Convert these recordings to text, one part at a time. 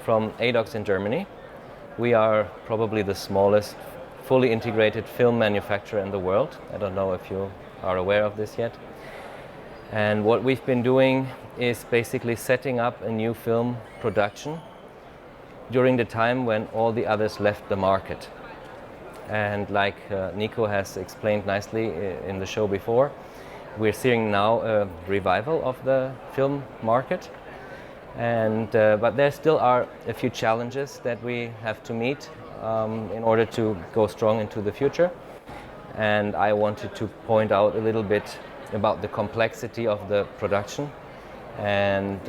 from Adox in Germany. We are probably the smallest fully integrated film manufacturer in the world. I don't know if you are aware of this yet. And what we've been doing is basically setting up a new film production during the time when all the others left the market. And like Nico has explained nicely in the show before, we're seeing now a revival of the film market. And but there still are a few challenges that we have to meet in order to go strong into the future. And I wanted to point out a little bit about the complexity of the production and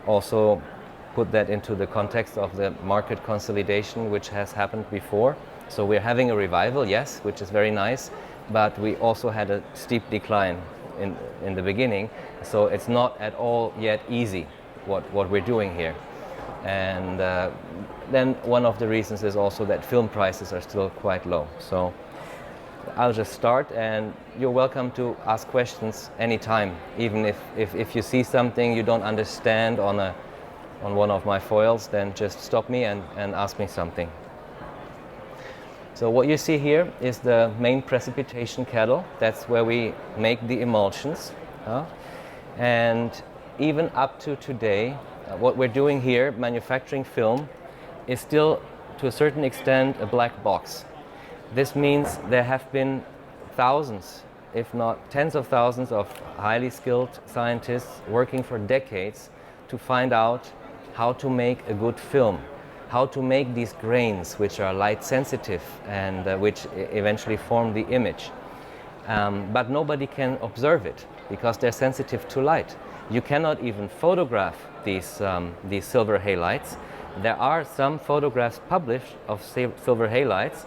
also put that into the context of the market consolidation which has happened before. So we're having a revival, yes, which is very nice, but we also had a steep decline in the beginning. So it's not at all yet easy what we're doing here. And then one of the reasons is also that film prices are still quite low. So I'll just start, and you're welcome to ask questions anytime, even if you see something you don't understand on one of my foils, then just stop me and ask me something. So what you see here is the main precipitation kettle. That's where we make the emulsions. And even up to today, what we're doing here, manufacturing film, is still to a certain extent a black box. This means there have been thousands, if not tens of thousands, of highly skilled scientists working for decades to find out how to make a good film, how to make these grains which are light sensitive and which eventually form the image. But nobody can observe it because they're sensitive to light. You cannot even photograph these silver halides. There are some photographs published of silver halides,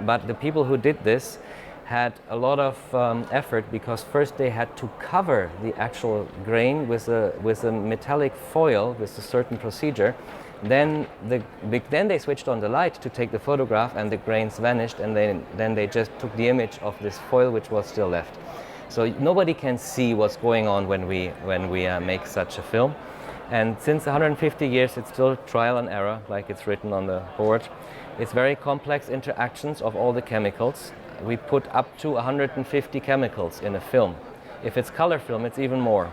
but the people who did this had a lot of effort, because first they had to cover the actual grain with a metallic foil with a certain procedure. Then they switched on the light to take the photograph, and the grains vanished, and then they just took the image of this foil which was still left. So nobody can see what's going on when we make such a film. And since 150 years, it's still trial and error, like it's written on the board. It's very complex interactions of all the chemicals. We put up to 150 chemicals in a film. If it's color film, it's even more.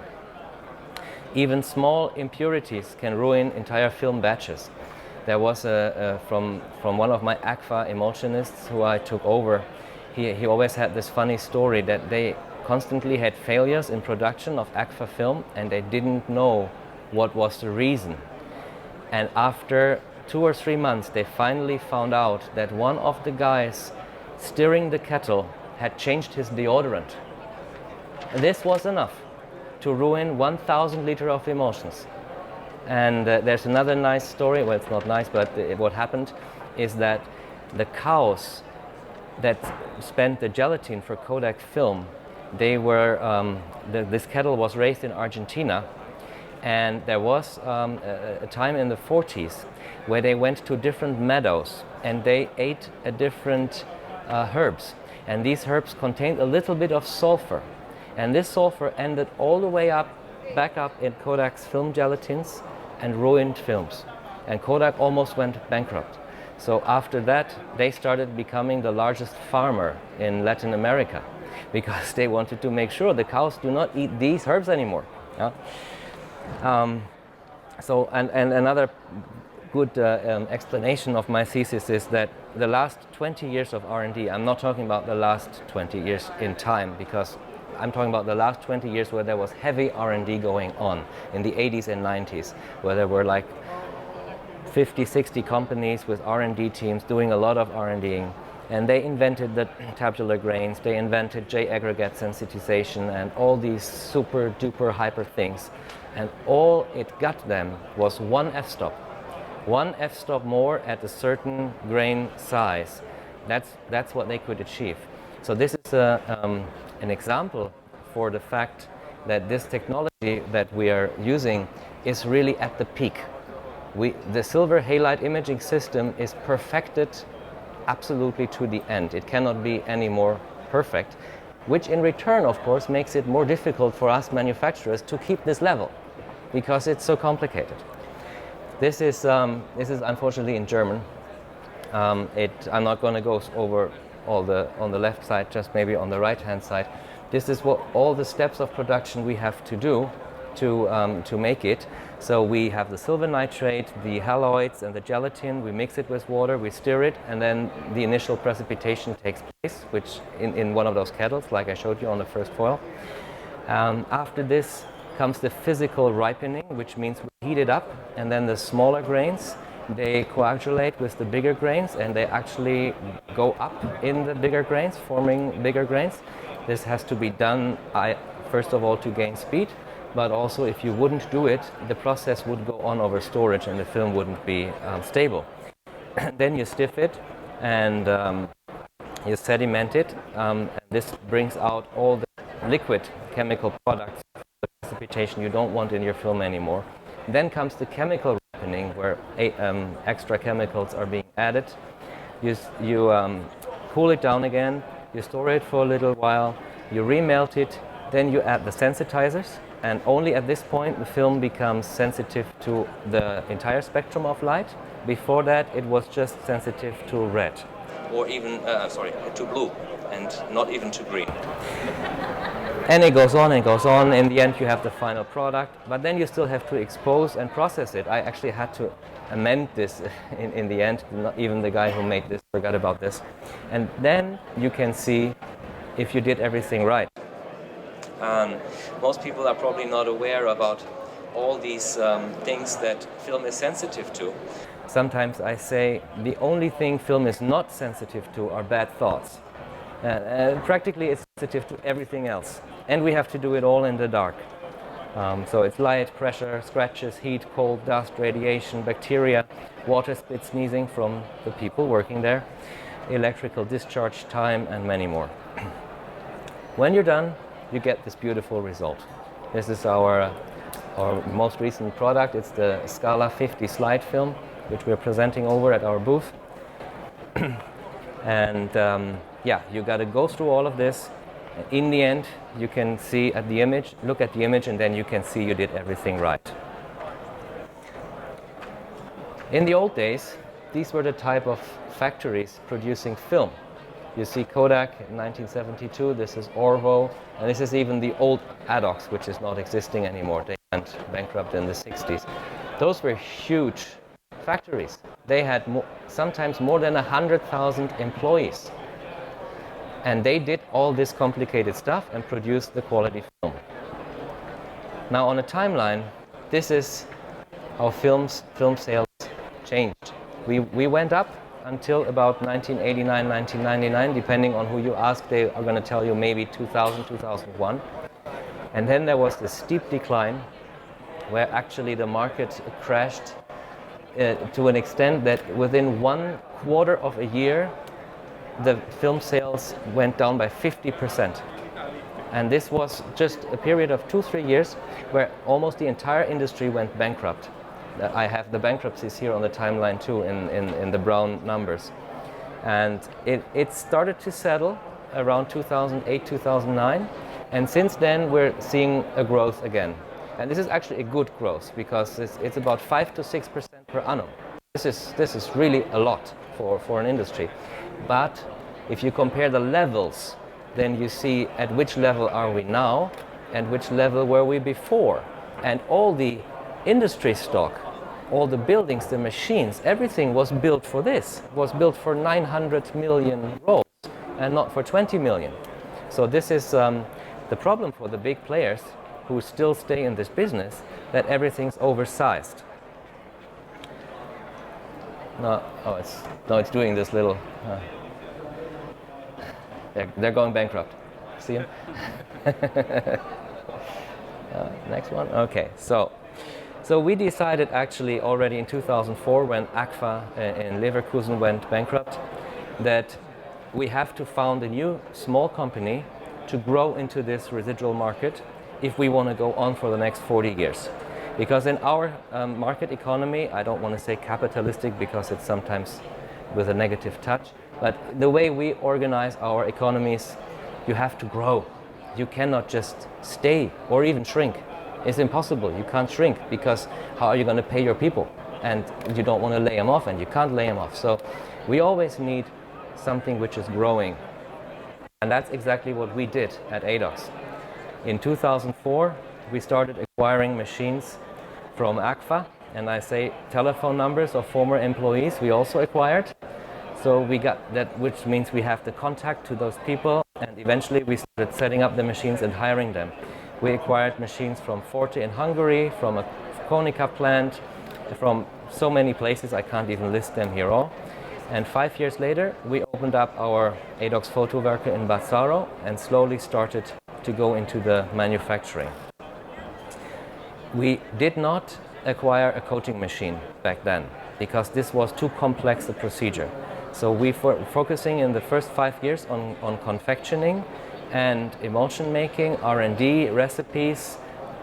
Even small impurities can ruin entire film batches. There was from one of my ACFA emulsionists who I took over, he always had this funny story that they constantly had failures in production of ACFA film, and they didn't know what was the reason. And after 2 or 3 months, they finally found out that one of the guys steering the kettle had changed his deodorant. And this was enough to ruin 1,000 liters of emulsions. And there's another nice story. Well, it's not nice, but what happened is that the cows that spent the gelatin for Kodak film, they were this kettle was raised in Argentina, and there was a time in the 40s where they went to different meadows and they ate different herbs, and these herbs contained a little bit of sulfur, and this sulfur ended all the way back up in Kodak's film gelatins and ruined films, and Kodak almost went bankrupt. So after that, they started becoming the largest farmer in Latin America, because they wanted to make sure the cows do not eat these herbs anymore. Yeah? So another good explanation of my thesis is that the last 20 years of R&D, I'm not talking about the last 20 years in time, because I'm talking about the last 20 years where there was heavy R&D going on in the 80s and 90s, where there were like 50, 60 companies with R&D teams doing a lot of R&Ding. And they invented the tabular grains, they invented J-aggregate sensitization and all these super duper hyper things. And all it got them was one f-stop. One f-stop more at a certain grain size. That's what they could achieve. So this is an example for the fact that this technology that we are using is really at the peak. The silver halide imaging system is perfected absolutely to the end. It cannot be any more perfect, which in return, of course, makes it more difficult for us manufacturers to keep this level, because it's so complicated. This is unfortunately in German. I'm not going to go over on the left side, just maybe on the right hand side. This is what all the steps of production we have to do to make it. So we have the silver nitrate, the haloids and the gelatin. We mix it with water, we stir it, and then the initial precipitation takes place, which in one of those kettles, like I showed you on the first foil. After this comes the physical ripening, which means we heat it up, and then the smaller grains, they coagulate with the bigger grains, and they actually go up in the bigger grains, forming bigger grains. This has to be done, first of all, to gain speed, but also if you wouldn't do it, the process would go on over storage and the film wouldn't be stable. Then you stiff it and you sediment it, and this brings out all the liquid chemical products, the precipitation you don't want in your film anymore. Then comes the chemical ripening, where extra chemicals are being added. You cool it down again, you store it for a little while, you remelt it, then you add the sensitizers, and only at this point the film becomes sensitive to the entire spectrum of light. Before that it was just sensitive to red, or even, to blue, and not even to green. And it goes on and goes on. In the end you have the final product, but then you still have to expose and process it. I actually had to amend this in the end. Not even the guy who made this forgot about this. And then you can see if you did everything right. Most people are probably not aware about all these things that film is sensitive to. Sometimes I say the only thing film is not sensitive to are bad thoughts. Practically it's sensitive to everything else. And we have to do it all in the dark. So it's light, pressure, scratches, heat, cold, dust, radiation, bacteria, water spit, sneezing from the people working there, electrical discharge, time, and many more. When you're done, you get this beautiful result. This is our most recent product. It's the Scala 50 slide film, which we're presenting over at our booth. And yeah, you got to go through all of this. In the end, you can see at the image, look at the image, and then you can see you did everything right. In the old days, these were the type of factories producing film. You see Kodak in 1972, this is Orvo, and this is even the old Adox, which is not existing anymore. They went bankrupt in the 60s. Those were huge factories. They had sometimes more than 100,000 employees. And they did all this complicated stuff and produced the quality film. Now on a timeline, this is how film sales changed. We went up until about 1989, 1999, depending on who you ask, they are going to tell you maybe 2000, 2001. And then there was this steep decline where actually the market crashed to an extent that within 1/4 of a year, the film sales went down by 50%. And this was just a period of 2-3 years where almost the entire industry went bankrupt. I have the bankruptcies here on the timeline too in the brown numbers. And it started to settle around 2008, 2009. And since then we're seeing a growth again. And this is actually a good growth because it's about 5 to 6% per annum. This is really a lot for an industry. But if you compare the levels, then you see at which level are we now and which level were we before. And all the industry stock, all the buildings, the machines, everything was built for this. It was built for 900 million rolls and not for 20 million. So this is the problem for the big players who still stay in this business, that everything's oversized. No, it's doing this little. They're going bankrupt. See them? Next one. Okay, so we decided actually already in 2004 when Agfa in Leverkusen went bankrupt that we have to found a new small company to grow into this residual market if we want to go on for the next 40 years. Because in our market economy, I don't want to say capitalistic because it's sometimes with a negative touch, but the way we organize our economies, you have to grow. You cannot just stay or even shrink. It's impossible. You can't shrink because how are you going to pay your people? and you don't want to lay them off, and you can't lay them off. So we always need something which is growing. And that's exactly what we did at Adox. In 2004, we started acquiring machines from AGFA, and I say telephone numbers of former employees we also acquired. So we got that, which means we have the contact to those people, and eventually we started setting up the machines and hiring them. We acquired machines from Foto in Hungary, from a Konica plant, from so many places I can't even list them here all. And 5 years later, we opened up our Adox Fotowerke in Bazzaro and slowly started to go into the manufacturing. We did not acquire a coating machine back then because this was too complex a procedure. So we were focusing in the first 5 years on confectioning and emulsion making, R&D, recipes,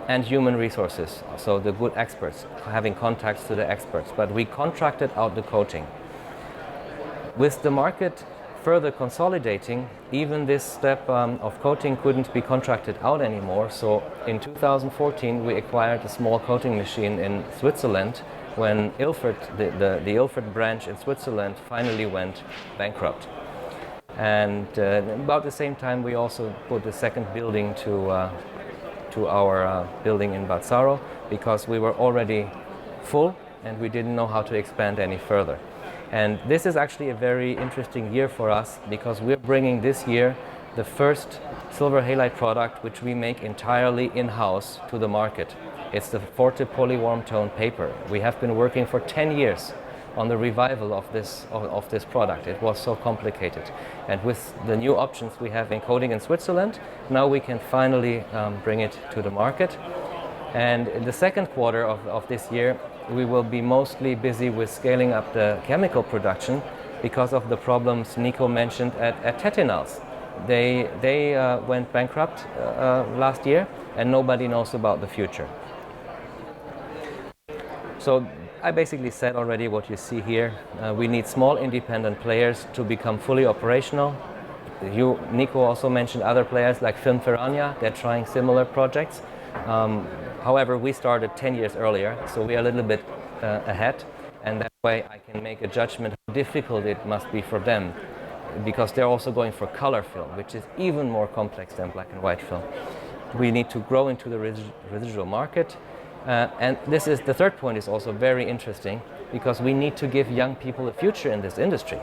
and human resources. So the good experts, having contacts to the experts. But we contracted out the coating. With the market further consolidating, even this step of coating couldn't be contracted out anymore. So in 2014, we acquired a small coating machine in Switzerland when Ilford, the Ilford branch in Switzerland finally went bankrupt. And about the same time, we also put a second building to our building in Bazzaro because we were already full and we didn't know how to expand any further. And this is actually a very interesting year for us because we're bringing this year the first silver halide product which we make entirely in-house to the market. It's the Forte polywarm tone paper. We have been working for 10 years on the revival of this product. It was so complicated. And with the new options we have in coating in Switzerland, now we can finally bring it to the market. And in the second quarter of this year, we will be mostly busy with scaling up the chemical production because of the problems Nico mentioned at Tetinals. They went bankrupt last year and nobody knows about the future. So I basically said already what you see here. We need small independent players to become fully operational. Nico also mentioned other players like Film Ferrania. They're trying similar projects. However, we started 10 years earlier, so we are a little bit ahead, and that way I can make a judgment how difficult it must be for them, because they're also going for color film, which is even more complex than black and white film. We need to grow into the residual market, and this is the third point is also very interesting, because we need to give young people a future in this industry.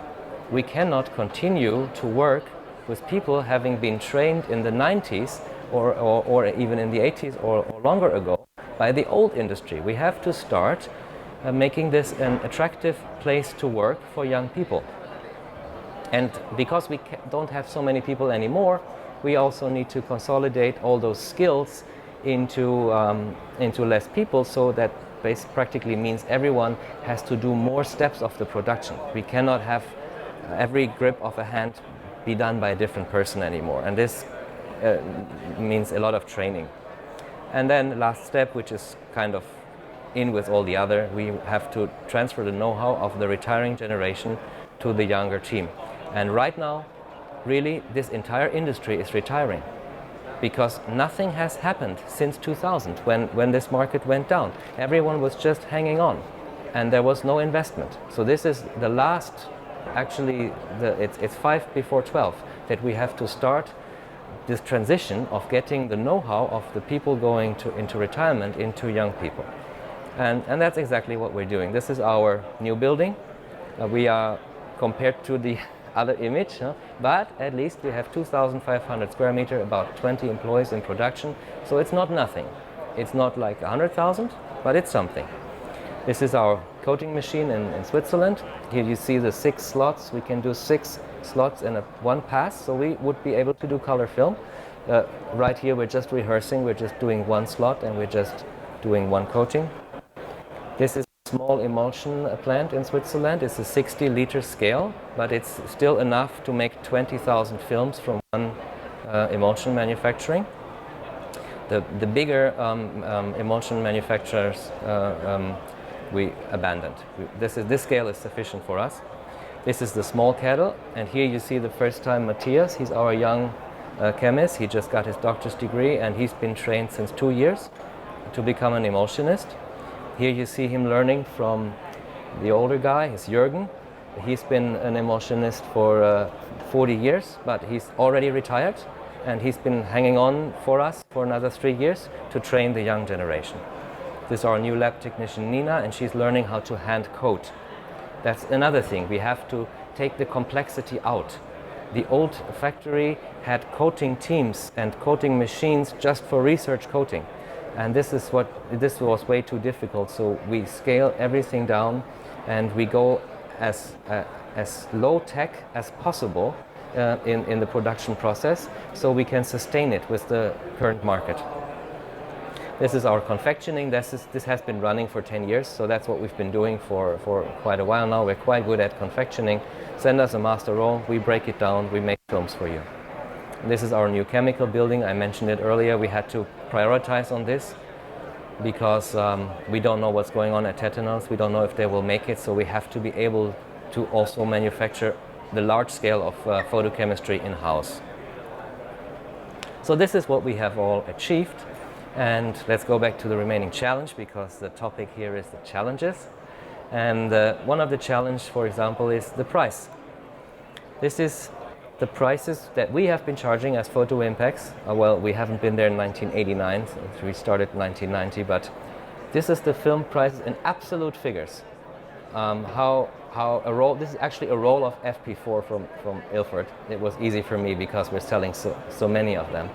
We cannot continue to work with people having been trained in the 90s or even in the 80s or longer ago by the old industry. We have to start making this an attractive place to work for young people. And because we don't have so many people anymore, we also need to consolidate all those skills into less people, so that practically means everyone has to do more steps of the production. We cannot have every grip of a hand be done by a different person anymore, and this means a lot of training. And then last step, which is kind of in with all the other, we have to transfer the know-how of the retiring generation to the younger team. And right now, really, this entire industry is retiring because nothing has happened since 2000 when this market went down. Everyone was just hanging on and there was no investment. So this is the last, actually, it's 5 before 12 that we have to start this transition of getting the know-how of the people going into retirement into young people. And that's exactly what we're doing. This is our new building. We are, compared to the other image, but at least we have 2,500 square meters, about 20 employees in production. So it's not nothing. It's not like 100,000, but it's something. This is our coating machine in Switzerland. Here you see the 6 slots. We can do 6 slots in one pass, so we would be able to do color film. Right here we're just rehearsing, we're just doing 1 slot and we're just doing 1 coating. This is a small emulsion plant in Switzerland. It's a 60-liter scale, but it's still enough to make 20,000 films from one emulsion manufacturing. The bigger emulsion manufacturers we abandoned. This scale is sufficient for us. This is the small Kettle, and here you see the first time Matthias. He's our young chemist. He just got his doctor's degree and he's been trained since 2 years to become an emulsionist. Here you see him learning from The older guy is Jordan. He's been an emulsionist for 40 years, but he's already retired, and he's been hanging on for us for another 3 years to train the young generation. This is our new lab technician Nina, and she's learning how to hand coat. That's another thing. We have to take the complexity out. The old factory had coating teams and coating machines just for research coating, and this was way too difficult. So we scale everything down, and we go as low tech as possible in the production process, so we can sustain it with the current market. This is our confectioning. This has been running for 10 years, so that's what we've been doing for quite a while now. We're quite good at confectioning. Send us a master roll, we break it down, we make films for you. This is our new chemical building. I mentioned it earlier. We had to prioritize on this because we don't know what's going on at Tetanus. We don't know if they will make it, so we have to be able to also manufacture the large scale of photochemistry in-house. So this is what we have all achieved. And let's go back to the remaining challenge, because the topic here is the challenges. And one of the challenges, for example, is the price. This is the prices that we have been charging as Foto Impex. Well, we haven't been there in 1989, so we started in 1990, but this is the film prices in absolute figures. How a roll, this is actually a roll of FP4 from Ilford. It was easy for me because we're selling so many of them.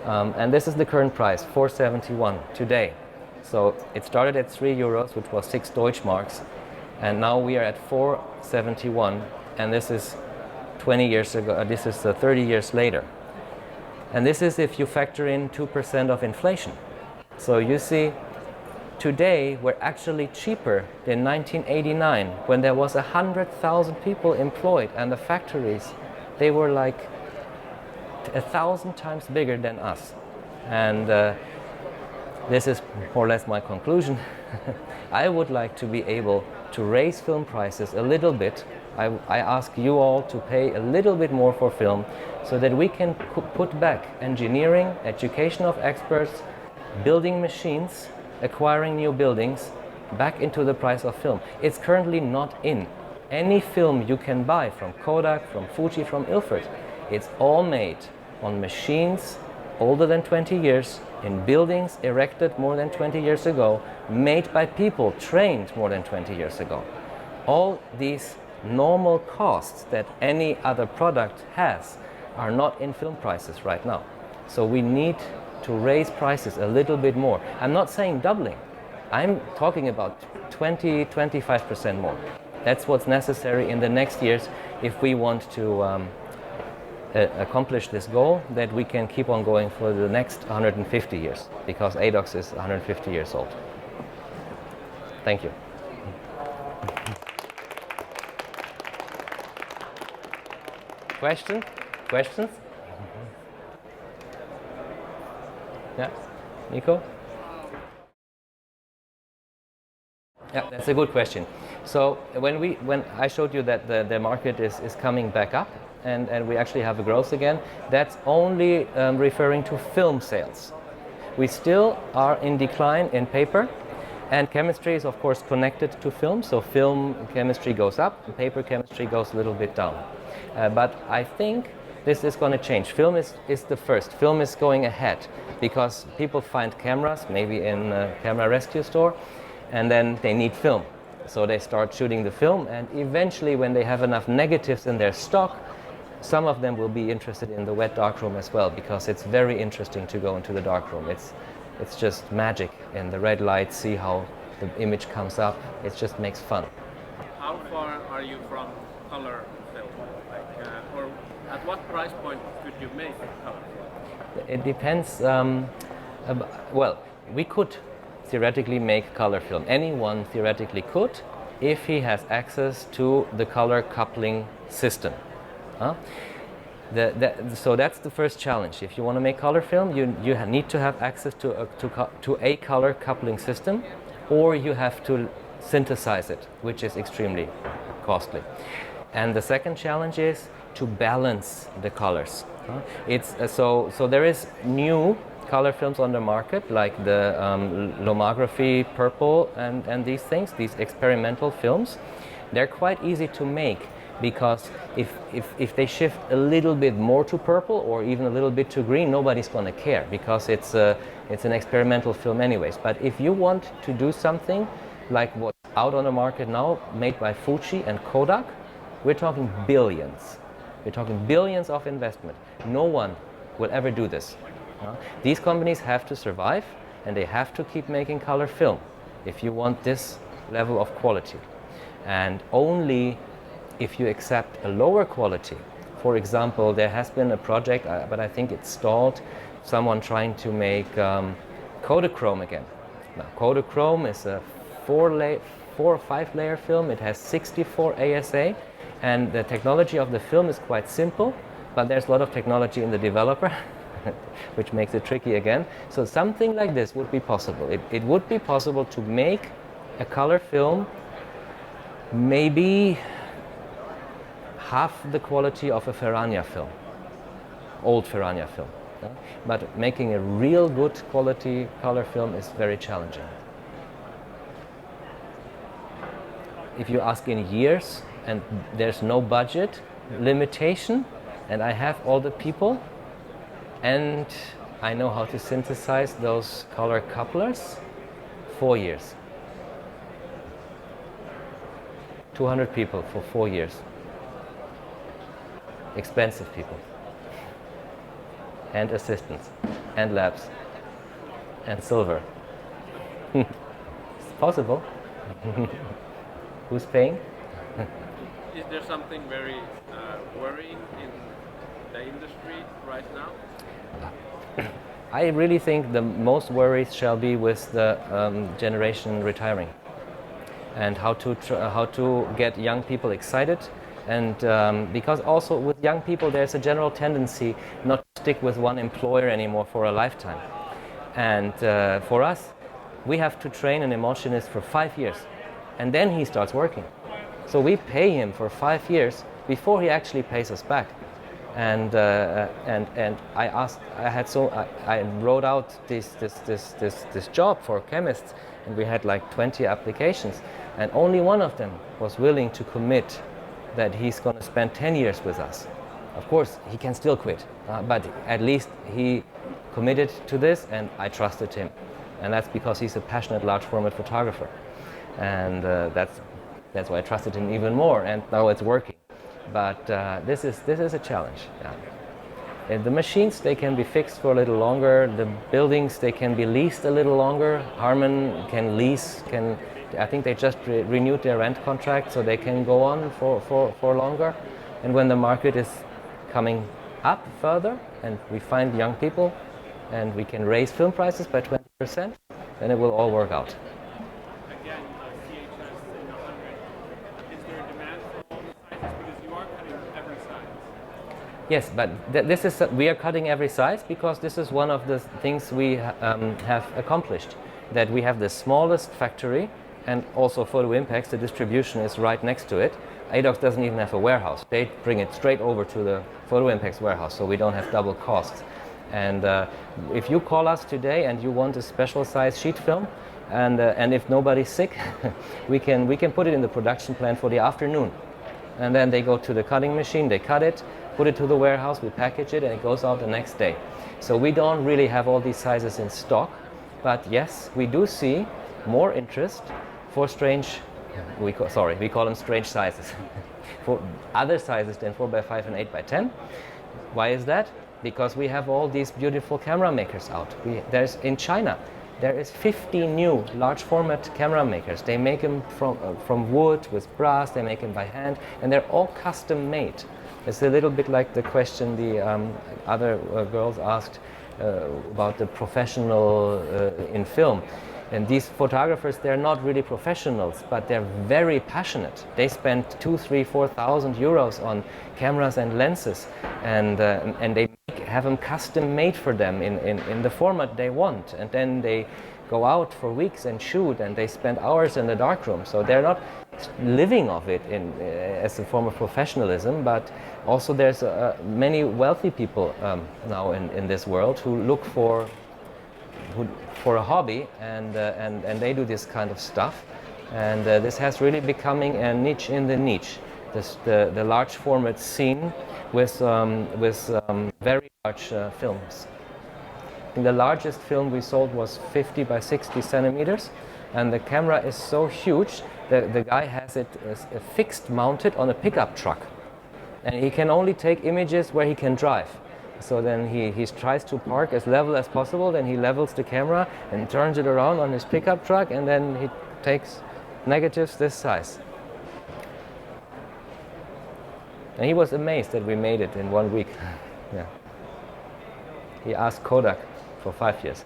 And this is the current price, 471 today. So it started at 3 euros, which was 6 Deutschmarks, and now we are at 471, and this is 20 years ago, this is 30 years later. And this is if you factor in 2% of inflation. So you see, today we're actually cheaper than 1989, when there was 100,000 people employed, and the factories, they were like 1,000 times bigger than us. And this is more or less my conclusion. I would like to be able to raise film prices a little bit. I ask you all to pay a little bit more for film, so that we can put back engineering, education of experts, building machines, acquiring new buildings, back into the price of film. It's currently not in. Any film you can buy from Kodak, from Fuji, from Ilford, it's all made on machines older than 20 years, in buildings erected more than 20 years ago, made by people trained more than 20 years ago. All these normal costs that any other product has are not in film prices right now. So we need to raise prices a little bit more. I'm not saying doubling. I'm talking about 20-25% more. That's what's necessary in the next years if we want to accomplish this goal, that we can keep on going for the next 150 years, because Adox is 150 years old. Thank you. Questions? Yeah, Nico? Yeah, that's a good question. So when I showed you that the market is coming back up, and we actually have a growth again, that's only referring to film sales. We still are in decline in paper, and chemistry is of course connected to film, so film chemistry goes up, and paper chemistry goes a little bit down. But I think this is going to change. Film is the first. Film is going ahead, because people find cameras, maybe in a camera rescue store, and then they need film. So they start shooting the film, and eventually when they have enough negatives in their stock, some of them will be interested in the wet darkroom as well, because it's very interesting to go into the darkroom. It's just magic in the red light, see how the image comes up. It just makes fun. How far are you from color film? Or at what price point could you make color film? It depends. Well, we could theoretically make color film. Anyone theoretically could, if he has access to the color coupling system. So that's the first challenge. If you want to make color film, you need to have access to a color coupling system, or you have to synthesize it, which is extremely costly. And the second challenge is to balance the colors. So there is new color films on the market, like the lomography purple and these things, these experimental films. They're quite easy to make, because if they shift a little bit more to purple or even a little bit to green, nobody's going to care, because it's an experimental film anyways. But if you want to do something like what's out on the market now, made by Fuji and Kodak, we're talking billions. We're talking billions of investment. No one will ever do this. These companies have to survive, and they have to keep making color film if you want this level of quality. And only if you accept a lower quality. For example, there has been a project, but I think it's stalled, someone trying to make Kodachrome again. Now, Kodachrome is a 4 or 5 layer film. It has 64 ASA, and the technology of the film is quite simple, but there's a lot of technology in the developer, which makes it tricky again. So something like this would be possible. It would be possible to make a color film maybe half the quality of a Ferrania film, old Ferrania film. But making a real good quality color film is very challenging. If you ask in years, and there's no budget limitation, and I have all the people, and I know how to synthesize those color couplers, 4 years. 200 people for 4 years. Expensive people. And assistants. And labs. And silver. It's possible. Who's paying? Is there something very worrying in the industry right now? I really think the most worries shall be with the generation retiring, and how to get young people excited, and because also with young people there's a general tendency not to stick with one employer anymore for a lifetime. And for us, we have to train an emulsionist for 5 years, and then he starts working. So we pay him for 5 years before he actually pays us back. And I wrote out this job for chemists, and we had like 20 applications, and only one of them was willing to commit that he's going to spend 10 years with us. Of course, he can still quit, but at least he committed to this, and I trusted him. And that's because he's a passionate large format photographer, and that's why I trusted him even more, and now it's working. But this is a challenge. Yeah. And the machines, they can be fixed for a little longer. The buildings, they can be leased a little longer. Harman can lease. I think they just renewed their rent contract, so they can go on for longer. And when the market is coming up further, and we find young people, and we can raise film prices by 20%, then it will all work out. Yes, but we are cutting every size because this is one of the things we have accomplished. That we have the smallest factory, and also Photo Impacts, the distribution is right next to it. Adox doesn't even have a warehouse. They bring it straight over to the Photo Impacts warehouse, so we don't have double costs. And if you call us today and you want a special size sheet film, and if nobody's sick, we can put it in the production plan for the afternoon. And then they go to the cutting machine, they cut it, put it to the warehouse, we package it, and it goes out the next day. So we don't really have all these sizes in stock, but yes, we do see more interest for strange, we call them strange sizes, for other sizes than 4x5 and 8x10. Why is that? Because we have all these beautiful camera makers out. In China, there is 50 new large format camera makers. They make them from wood with brass, they make them by hand, and they're all custom made. It's a little bit like the question the other girls asked about the professional in film. And these photographers, they're not really professionals, but they're very passionate. They spend 2,000, 3,000, 4,000 euros on cameras and lenses, and they have them custom made for them in the format they want. And then they go out for weeks and shoot, and they spend hours in the darkroom. So they're not living of it as a form of professionalism, but also there's many wealthy people now in this world who look for who for a hobby, and they do this kind of stuff. And this has really becoming a niche in the niche. The large format scene with very large films. I think the largest film we sold was 50 by 60 centimeters, and the camera is so huge that the guy has it fixed mounted on a pickup truck, and he can only take images where he can drive. So then he tries to park as level as possible, then he levels the camera and turns it around on his pickup truck, and then he takes negatives this size. And he was amazed that we made it in 1 week. Yeah. He asked Kodak for 5 years.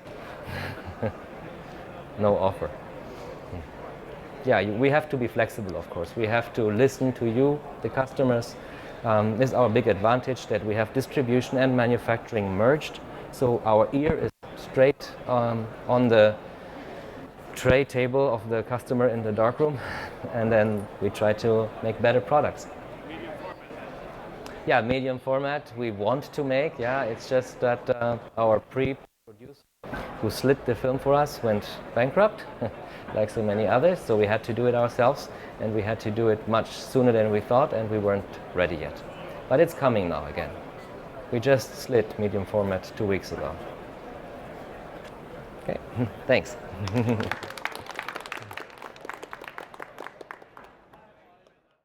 No offer. Yeah, we have to be flexible, of course. We have to listen to you, the customers. This is our big advantage, that we have distribution and manufacturing merged. So our ear is straight on the tray table of the customer in the darkroom, and then we try to make better products. Medium format? Yeah, medium format we want to make. Yeah, it's just that our pre-producer who slit the film for us went bankrupt, like so many others, so we had to do it ourselves, and we had to do it much sooner than we thought, and we weren't ready yet. But it's coming now again. We just slit medium format 2 weeks ago. Okay, thanks.